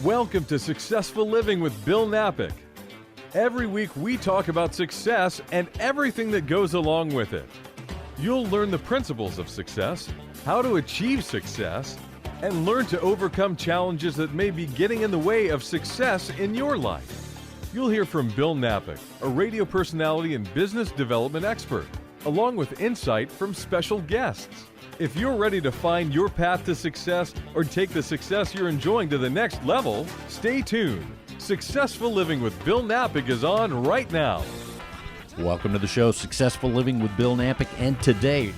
Welcome to Successful Living with Bill Napick. Every week we talk about success and everything that goes along with it. You'll learn the principles of success, how to achieve success, and learn to overcome challenges that may be getting in the way of success in your life. You'll hear from Bill Napick, a radio personality and business development expert, along with insight from special guests. If you're ready to find your path to success or take the success you're enjoying to the next level, stay tuned. Successful Living with Bill Napick is on right now. Welcome to the show, Successful Living with Bill Napick, and today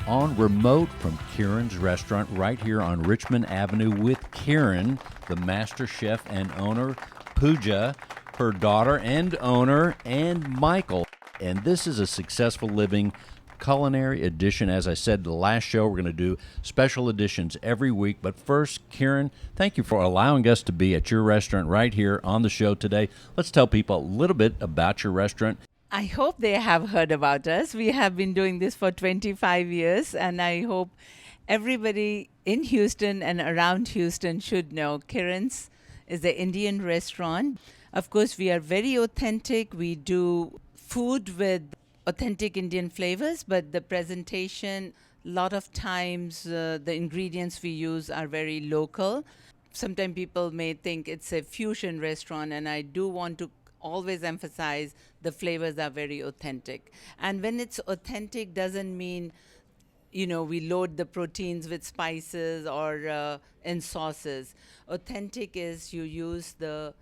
on remote from Kiran's restaurant right here on Richmond Avenue with Kiran, the master chef and owner, Puja, her daughter and owner, and Michael. And this is a Successful Living culinary edition. As I said, the last show, we're going to do special editions every week. But first, Kiran, thank you for allowing us to be at your restaurant right here on the show today. Let's tell people a little bit about your restaurant. I hope they have heard about us. We have been doing this for 25 years, and I hope everybody in Houston and around Houston should know Kirans is the Indian restaurant. Of course, we are very authentic. We do food with authentic Indian flavors, but the presentation, a lot of times the ingredients we use are very local. Sometimes people may think it's a fusion restaurant, and I do want to always emphasize the flavors are very authentic. And when it's authentic doesn't mean, we load the proteins with spices or in sauces. Authentic is you use the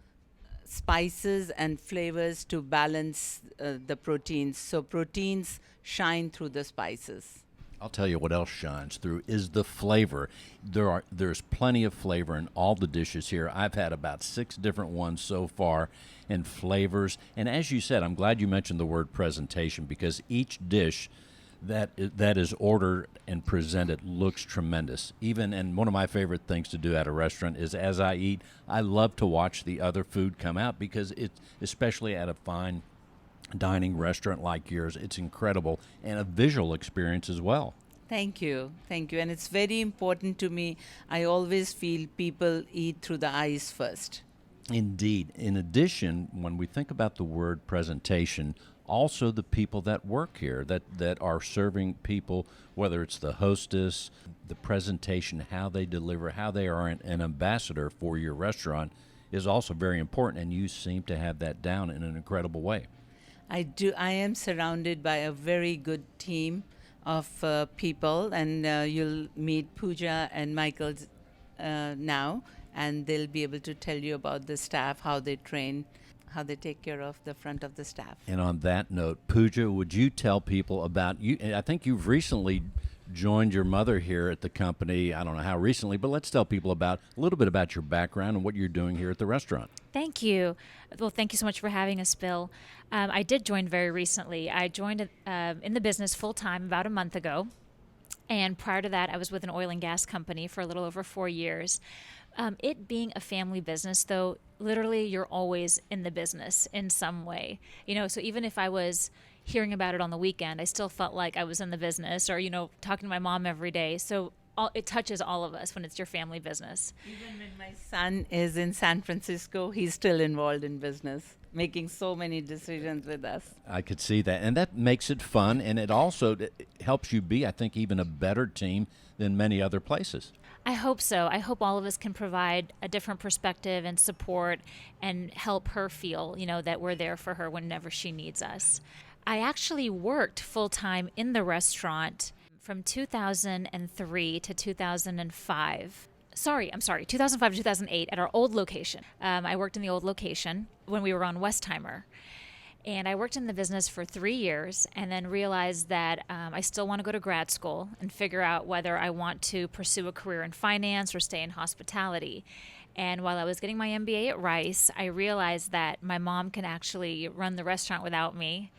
spices and flavors to balance the proteins. So proteins shine through the spices. I'll tell you what else shines through is the flavor. There's plenty of flavor in all the dishes here. I've had about 6 different ones so far in flavors. And as you said, I'm glad you mentioned the word presentation, because each dish that is ordered and presented looks tremendous. And one of my favorite things to do at a restaurant is, as I eat, I love to watch the other food come out, because it's, especially at a fine dining restaurant like yours, it's incredible, and a visual experience as well. Thank you. And it's very important to me. I always feel people eat through the eyes first. Indeed. In addition, when we think about the word presentation, also the people that work here, that are serving people, whether it's the hostess, the presentation, how they deliver, how they are an ambassador for your restaurant is also very important, and you seem to have that down in an incredible way. I do. I am surrounded by a very good team of people, and you'll meet Puja and Michael now, and they'll be able to tell you about the staff, how they train, how they take care of the front of the staff. And on that note, Puja, would you tell people about you? I think you've recently joined your mother here at the company. I don't know how recently, but let's tell people a little bit about your background and what you're doing here at the restaurant. Thank you. Well, thank you so much for having us, Bill. I did join very recently. I joined in the business full-time about a month ago. And prior to that, I was with an oil and gas company for a little over 4 years. It being a family business, though, literally you're always in the business in some way. So even if I was hearing about it on the weekend, I still felt like I was in the business, or, talking to my mom every day. So it touches all of us when it's your family business. Even when my son is in San Francisco, he's still involved in business, making so many decisions with us. I could see that. And that makes it fun, and it also helps you be, I think, even a better team than many other places. I hope so. I hope all of us can provide a different perspective and support and help her feel, that we're there for her whenever she needs us. I actually worked full-time in the restaurant from 2003 to 2005. 2005 to 2008 at our old location. I worked in the old location when we were on Westheimer. And I worked in the business for 3 years, and then realized that I still want to go to grad school and figure out whether I want to pursue a career in finance or stay in hospitality. And while I was getting my MBA at Rice, I realized that my mom can actually run the restaurant without me.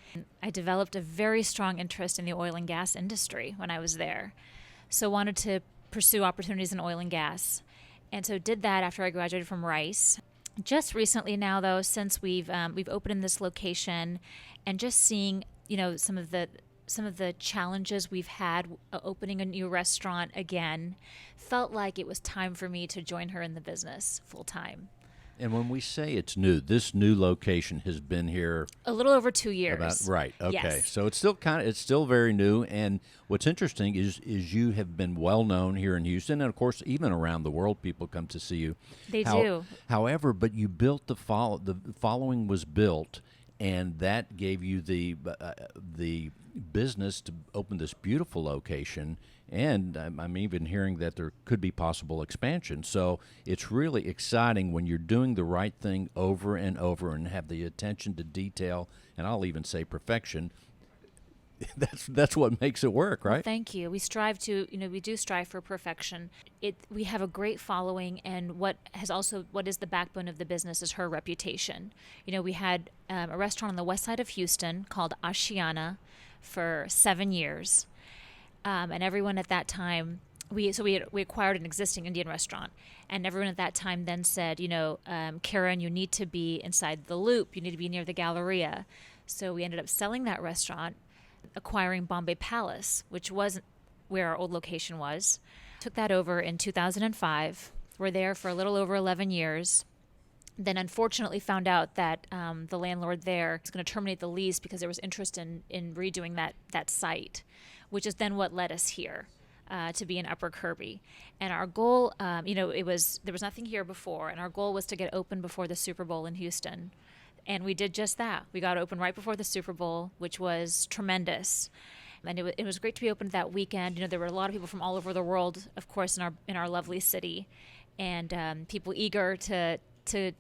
I developed a very strong interest in the oil and gas industry when I was there. So wanted to pursue opportunities in oil and gas. And so did that after I graduated from Rice. Just recently now, though, since we've opened in this location, and just seeing, some of the challenges we've had opening a new restaurant again, felt like it was time for me to join her in the business full time. And when we say it's new, this new location has been here A little over 2 years. right. Okay. Yes. So it's still very new. And what's interesting is you have been well known here in Houston, and of course even around the world, people come to see you. They do. However, but you built the following was built, and that gave you the business to open this beautiful location. And I'm even hearing that there could be possible expansion. So it's really exciting when you're doing the right thing over and over and have the attention to detail, and I'll even say perfection. That's what makes it work, right? Thank you. We strive to, we do strive for perfection. We have a great following, and what is the backbone of the business is her reputation. We had a restaurant on the west side of Houston called Ashiana for 7 years. And everyone at that time, we acquired an existing Indian restaurant, and everyone at that time then said, Kiran, you need to be inside the Loop. You need to be near the Galleria. So we ended up selling that restaurant, acquiring Bombay Palace, which wasn't where our old location was. Took that over in 2005. We're there for a little over 11 years. Then unfortunately found out that the landlord there is going to terminate the lease because there was interest in redoing that site, which is then what led us here to be in Upper Kirby. And our goal, there was nothing here before, and our goal was to get open before the Super Bowl in Houston. And we did just that. We got open right before the Super Bowl, which was tremendous. And it was great to be open that weekend. There were a lot of people from all over the world, of course, in our lovely city, and people eager to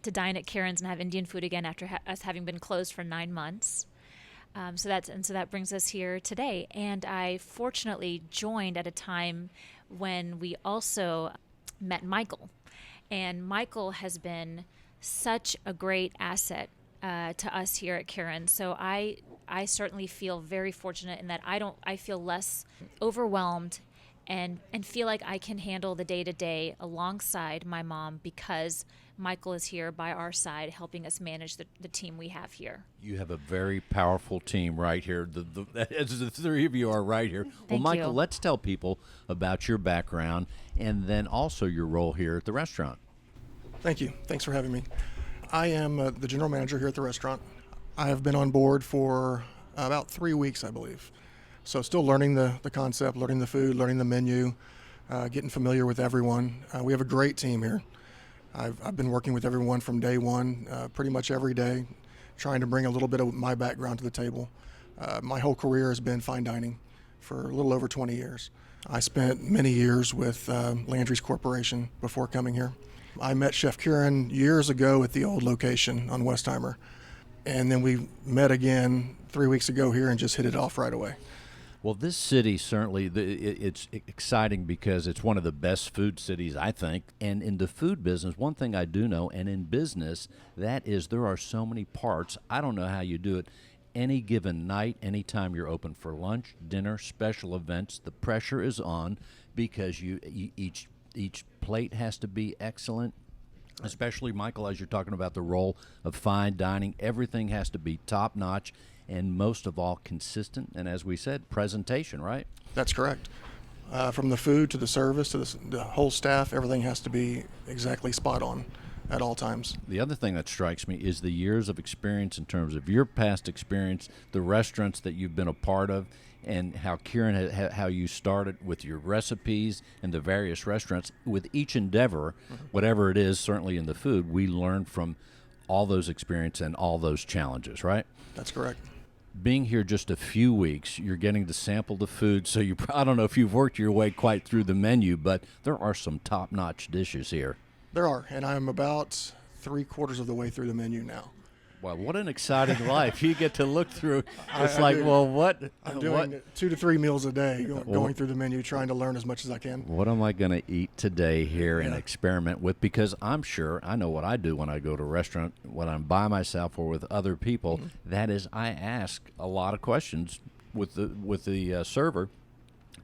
dine at Kirans and have Indian food again after us having been closed for 9 months. So that brings us here today. And I fortunately joined at a time when we also met Michael. And Michael has been such a great asset to us here at Kiran. So I certainly feel very fortunate in that I feel less overwhelmed and feel like I can handle the day-to-day alongside my mom because Michael is here by our side helping us manage the team we have here. You have a very powerful team right here. As the three of you are right here. Well, Michael, you. Let's tell people about your background and then also your role here at the restaurant. Thank you. Thanks for having me. I am the general manager here at the restaurant. I have been on board for about 3 weeks, I believe. So still learning the concept, learning the food, learning the menu, getting familiar with everyone. We have a great team here. I've been working with everyone from day one, pretty much every day, trying to bring a little bit of my background to the table. My whole career has been fine dining for a little over 20 years. I spent many years with Landry's Corporation before coming here. I met Chef Kiran years ago at the old location on Westheimer, and then we met again 3 weeks ago here and just hit it off right away. Well, this city certainly, it's exciting because it's one of the best food cities, I think. And in the food business, one thing I do know, and in business, that is there are so many parts. I don't know how you do it. Any given night, anytime you're open for lunch, dinner, special events, the pressure is on because each plate has to be excellent. Especially, Michael, as you're talking about the role of fine dining, everything has to be top notch. And most of all, consistent, and as we said, presentation, right? That's correct. From the food to the service to the whole staff, everything has to be exactly spot on at all times. The other thing that strikes me is the years of experience in terms of your past experience, the restaurants that you've been a part of, and how Kiran, how you started with your recipes and the various restaurants. With each endeavor, whatever it is, certainly in the food, we learn from all those experiences and all those challenges, right? That's correct. Being here just a few weeks, you're getting to sample the food, so I don't know if you've worked your way quite through the menu, but there are some top-notch dishes here. There are, and I'm about 3/4 of the way through the menu now. Well, what an exciting life. You get to look through. It's I like, do. well, what? I'm doing 2 to 3 meals a day, going through the menu, trying to learn as much as I can. What am I going to eat today here and experiment with? Because I'm sure I know what I do when I go to a restaurant, when I'm by myself or with other people. That is, I ask a lot of questions with the server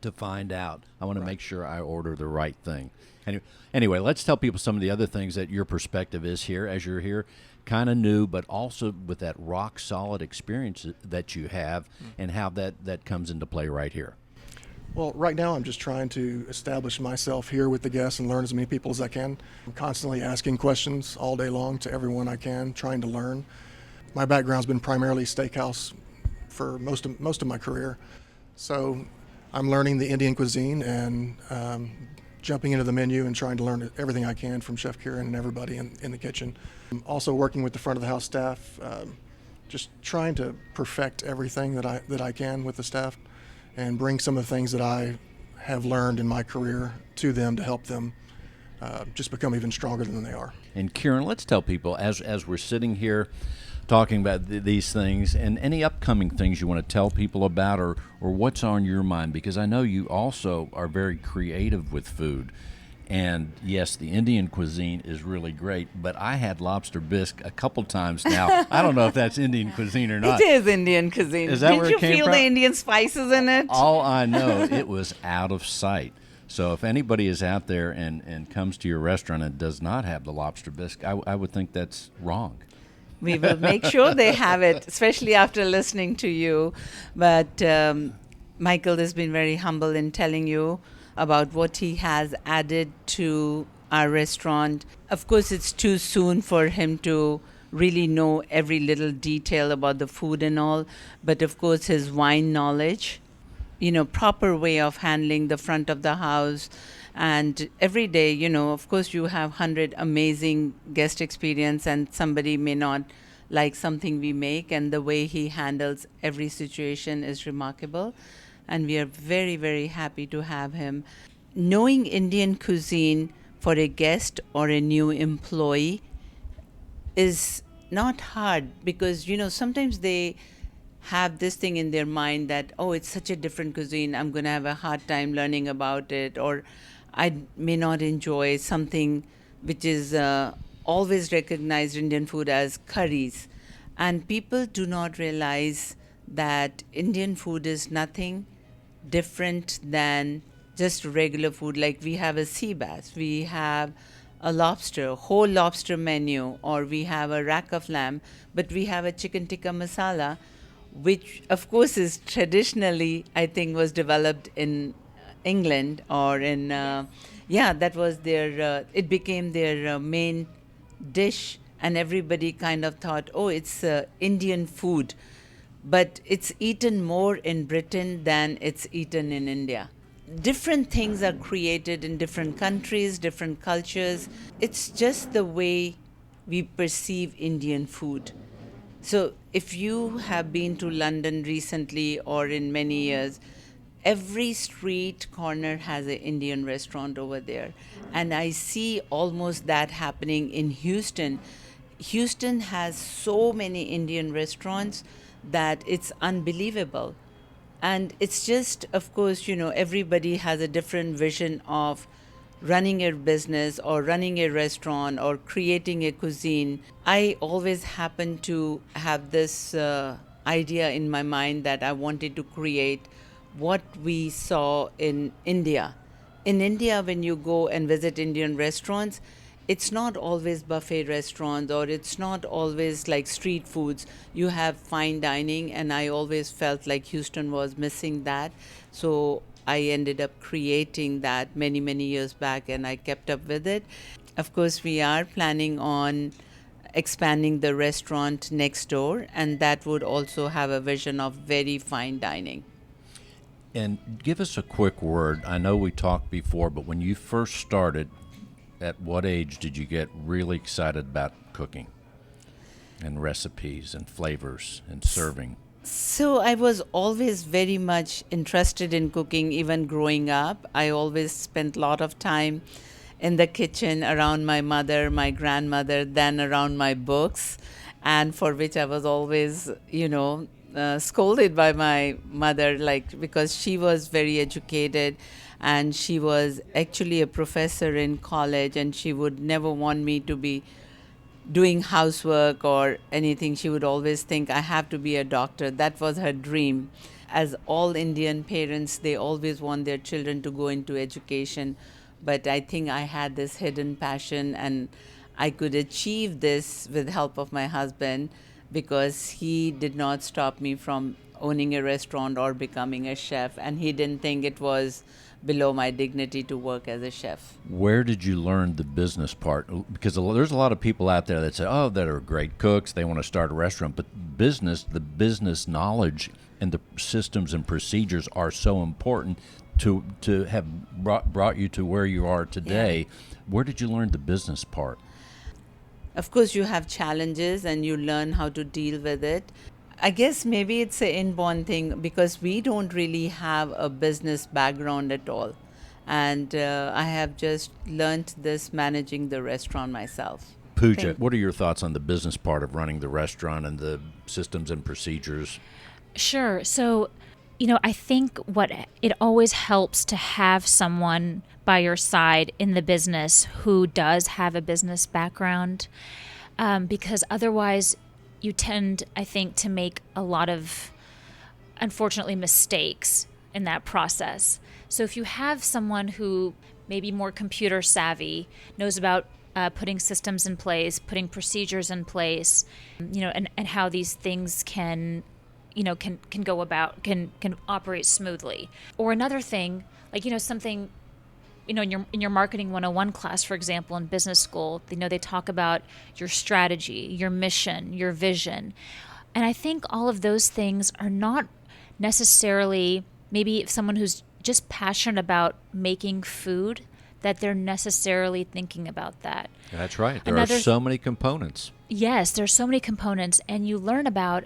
to find out. I want to make sure I order the right thing. Anyway, let's tell people some of the other things that your perspective is here as you're here. Kind of new, but also with that rock solid experience that you have and how that comes into play right here. Well, right now I'm just trying to establish myself here with the guests and learn as many people as I can. I'm constantly asking questions all day long to everyone I can, trying to learn. My background's been primarily steakhouse for most of my career, so I'm learning the Indian cuisine and jumping into the menu and trying to learn everything I can from Chef Kiran and everybody in the kitchen. I'm also working with the front of the house staff, just trying to perfect everything that I can with the staff, and bring some of the things that I have learned in my career to them to help them just become even stronger than they are. And Kiran, let's tell people, as we're sitting here talking about these things, and any upcoming things you want to tell people about, or what's on your mind, because I know you also are very creative with food. And yes, the Indian cuisine is really great, but I had lobster bisque a couple times now. I don't know if that's Indian cuisine or not. It is Indian cuisine. Is that Didn't where it you came feel from? the Indian spices in it? All I know, it was out of sight. So if anybody is out there and comes to your restaurant and does not have the lobster bisque, I would think that's wrong. We will make sure they have it, especially after listening to you. But Michael has been very humble in telling you about what he has added to our restaurant. Of course, it's too soon for him to really know every little detail about the food and all, but of course his wine knowledge, proper way of handling the front of the house. And every day, of course you have 100 amazing guest experience and somebody may not like something we make, and the way he handles every situation is remarkable. And we are very, very happy to have him. Knowing Indian cuisine for a guest or a new employee is not hard, because, sometimes they have this thing in their mind that, oh, it's such a different cuisine, I'm going to have a hard time learning about it, or I may not enjoy something which is always recognized Indian food as curries. And people do not realize that Indian food is nothing different than just regular food. Like we have a sea bass, we have a lobster, whole lobster menu, or we have a rack of lamb, but we have a chicken tikka masala, which of course is traditionally, I think, was developed in England or in, that was their, it became their main dish, and everybody kind of thought, oh, it's Indian food. But it's eaten more in Britain than it's eaten in India. Different things are created in different countries, different cultures. It's just the way we perceive Indian food. So if you have been to London recently or in many years, every street corner has an Indian restaurant over there. And I see almost that happening in Houston. Houston has so many Indian restaurants that it's unbelievable. And it's just, of course, everybody has a different vision of running a business or running a restaurant or creating a cuisine. I always happen to have this idea in my mind that I wanted to create what we saw in India. In India, when you go and visit Indian restaurants, it's not always buffet restaurants, or it's not always like street foods. You have fine dining, and I always felt like Houston was missing that. So I ended up creating that many, many years back, and I kept up with it. Of course, we are planning on expanding the restaurant next door, and that would also have a vision of very fine dining. And give us a quick word. I know we talked before, but when you first started, at what age did you get really excited about cooking and recipes and flavors and serving? So I was always very much interested in cooking, even growing up. I always spent a lot of time in the kitchen around my mother, my grandmother, then around my books, and for which I was always, scolded by my mother, because she was very educated. And she was actually a professor in college, and she would never want me to be doing housework or anything. She would always think I have to be a doctor. That was her dream. As all Indian parents, they always want their children to go into education. But I think I had this hidden passion, and I could achieve this with help of my husband. because he did not stop me from owning a restaurant or becoming a chef, and he didn't think it was below my dignity to work as a chef. Where did you learn the business part? Because there's a lot of people out there that say, oh, that are great cooks, they want to start a restaurant, but the business knowledge and the systems and procedures are so important to have brought you to where you are today. Yeah. Where did you learn the business part? Of course, you have challenges and you learn how to deal with it. I guess maybe it's an inborn thing because we don't really have a business background at all. And I have just learned this managing the restaurant myself. Puja, what are your thoughts on the business part of running the restaurant and the systems and procedures? Sure. So, I think it always helps to have someone by your side in the business who does have a business background, because otherwise you tend, I think, to make a lot of, unfortunately, mistakes in that process. So if you have someone who may be more computer savvy, knows about putting systems in place, putting procedures in place, and how these things can go about, can operate smoothly. Or another thing, something, in your marketing 101 class, for example, in business school, they talk about your strategy, your mission, your vision. And I think all of those things are not necessarily, maybe someone who's just passionate about making food, that they're necessarily thinking about that. That's right. There are so many components. Yes, there's so many components, and you learn about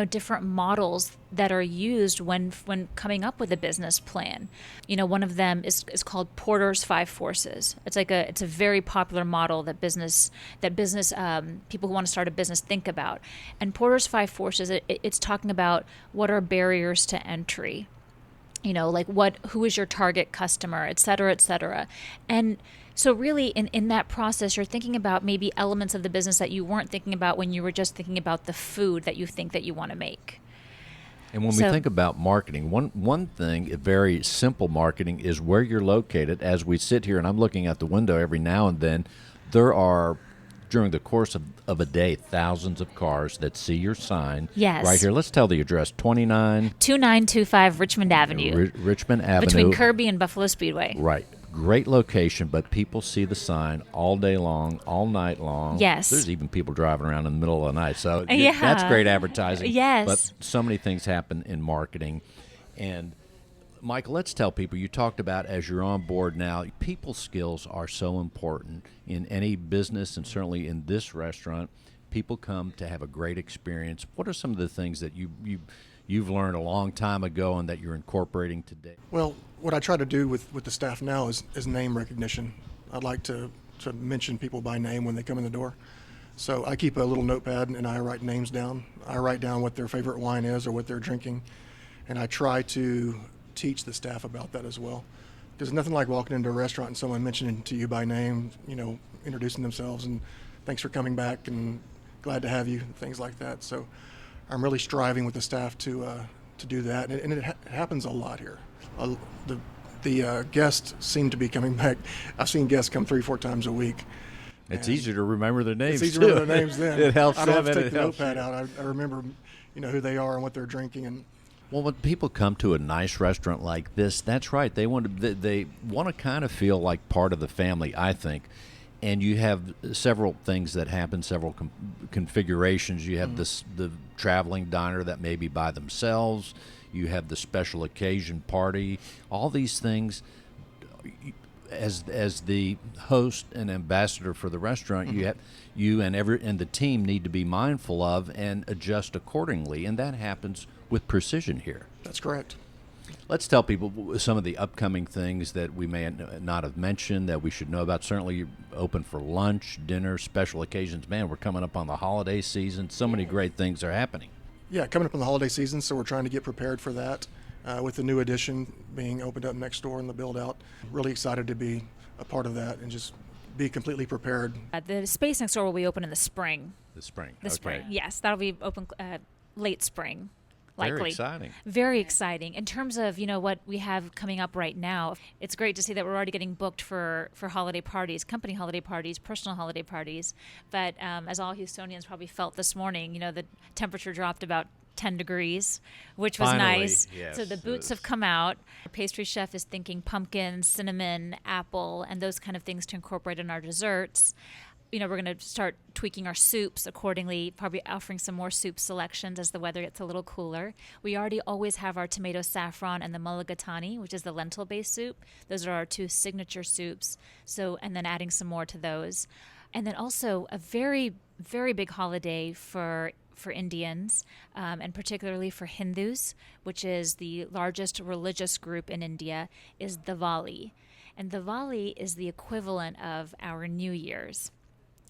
different models that are used when coming up with a business plan. One of them is called Porter's 5 Forces. It's a very popular model that business people who want to start a business think about. And Porter's 5 Forces, it's talking about what are barriers to entry. Who is your target customer, et cetera, et cetera. And so really in that process, you're thinking about maybe elements of the business that you weren't thinking about when you were just thinking about the food that you think that you want to make. And when we think about marketing, one thing, very simple marketing, is where you're located. As we sit here, and I'm looking out the window every now and then, there are, during the course of a day, thousands of cars that see your sign. Yes. Right here. Let's tell the address, 2925 Richmond Avenue. Richmond Avenue. Between Kirby and Buffalo Speedway. Right. Great location, but people see the sign all day long, all night long. Yes. There's even people driving around in the middle of the night. So that's great advertising. Yes. But so many things happen in marketing. And Michael, let's tell people, you talked about as you're on board now, people skills are so important in any business, and certainly in this restaurant. People come to have a great experience. What are some of the things that you've learned a long time ago and that you're incorporating today? Well, what I try to do with the staff now is name recognition. I'd like to mention people by name when they come in the door. So I keep a little notepad and I write names down. I write down what their favorite wine is or what they're drinking, and I try to teach the staff about that as well. There's nothing like walking into a restaurant and someone mentioning to you by name, introducing themselves and thanks for coming back and glad to have you, things like that. So I'm really striving with the staff to do that, and it happens a lot here. The guests seem to be coming back. I've seen guests come 3-4 times a week. It's easier to remember their names. It's easier to remember their names then. It helps I don't them, have to and take it the helps notepad you. out. I remember, who they are and what they're drinking. And well, when people come to a nice restaurant like this, that's right. They want to kind of feel like part of the family, I think. And you have several things that happen, several configurations. You have the traveling diner that may be by themselves. You have the special occasion party. All these things, as the host and ambassador for the restaurant, you and the team need to be mindful of and adjust accordingly. And that happens with precision here. that's correct. Let's tell people some of the upcoming things that we may not have mentioned that we should know about. Certainly open for lunch, dinner, special occasions. Man, we're coming up on the holiday season. So many great things are happening. Yeah, coming up on the holiday season, so we're trying to get prepared for that. With the new addition being opened up next door in the build-out, really excited to be a part of that and just be completely prepared. The space next door will be open in the spring. The spring. Spring, yes. That'll be open late spring. likely. Very exciting. Very exciting. In terms of, what we have coming up right now, it's great to see that we're already getting booked for holiday parties, company holiday parties, personal holiday parties. But as all Houstonians probably felt this morning, the temperature dropped about 10 degrees, which was Finally, nice. yes, So the boots have come out. Our pastry chef is thinking pumpkin, cinnamon, apple, and those kind of things to incorporate in our desserts. We're going to start tweaking our soups accordingly, probably offering some more soup selections as the weather gets a little cooler. We already always have our tomato saffron and the mulligatawny, which is the lentil-based soup. Those are our two signature soups. And then adding some more to those. And then also a very, very big holiday for Indians, and particularly for Hindus, which is the largest religious group in India, is Diwali. And Diwali is the equivalent of our New Year's.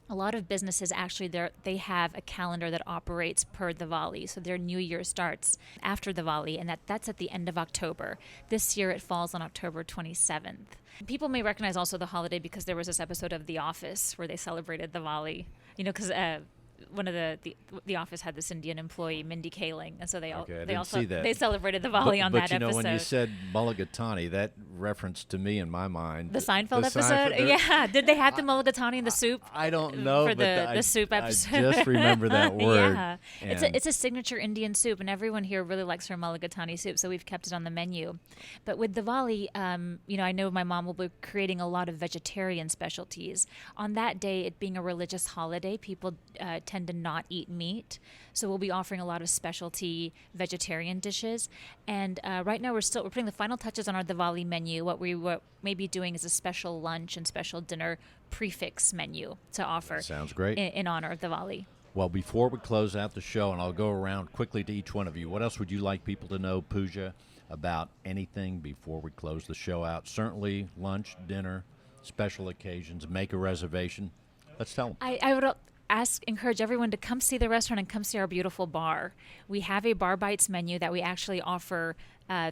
A lot of businesses actually, they have a calendar that operates per Diwali. So their New Year starts after Diwali, and that's at the end of October. This year it falls on October 27th. People may recognize also the holiday because there was this episode of The Office where they celebrated Diwali. Because one of the Office had this Indian employee, Mindy Kaling, and so they celebrated Diwali on that episode. But when you said mulligatawny, that reference to me in my mind. The Seinfeld episode? Yeah. Did they have the mulligatawny in the soup? I don't know. For the soup episode. I just remember that word. Yeah. It's a signature Indian soup, and everyone here really likes her mulligatawny soup, so we've kept it on the menu. But with Diwali, I know my mom will be creating a lot of vegetarian specialties. On that day, it being a religious holiday, people tend to not eat meat. So we'll be offering a lot of specialty vegetarian dishes. And right now we're putting the final touches on our Diwali menu. What we may be doing is a special lunch and special dinner prefix menu to offer. That sounds great. In honor of Diwali. Well, before we close out the show, and I'll go around quickly to each one of you, what else would you like people to know, Puja, about anything before we close the show out? Certainly lunch, dinner, special occasions, make a reservation. Let's tell them. I would encourage everyone to come see the restaurant and come see our beautiful bar. We have a Bar Bites menu that we actually offer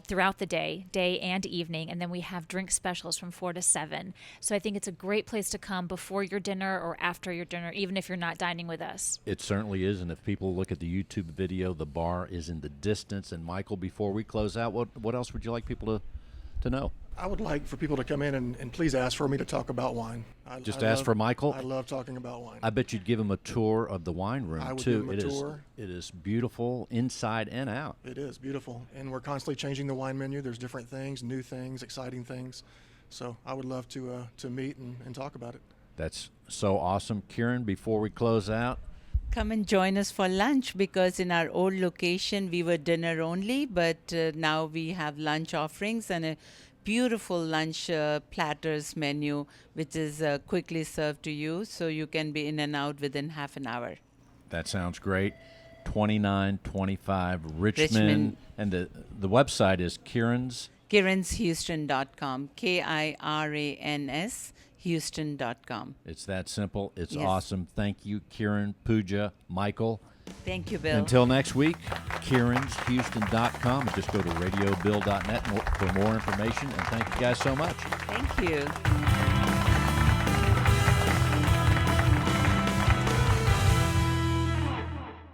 throughout the day and evening, and then we have drink specials from 4 to 7. So I think it's a great place to come before your dinner or after your dinner, even if you're not dining with us. It certainly is, and if people look at the YouTube video, the bar is in the distance. And Michael, before we close out, what else would you like people to know? I would like for people to come in and please ask for me to talk about wine. Ask for Michael? I love talking about wine. I bet you'd give him a tour of the wine room, I would too. give him a tour. It is beautiful inside and out. It is beautiful. And we're constantly changing the wine menu. There's different things, new things, exciting things. So I would love to meet and talk about it. That's so awesome. Kiran, before we close out, come and join us for lunch, because in our old location we were dinner only, but now we have lunch offerings and a beautiful lunch platters menu, which is quickly served to you, so you can be in and out within half an hour. That sounds great. 2925 Richmond. And the website is Kiranshouston.com, Kirans Houston.com. It's that simple. It's Yes. awesome. Thank you, Kiran, Puja, Michael. Thank you, Bill. Until next week, KiransHouston.com. Just go to radiobill.net for more information. And thank you guys so much. Thank you.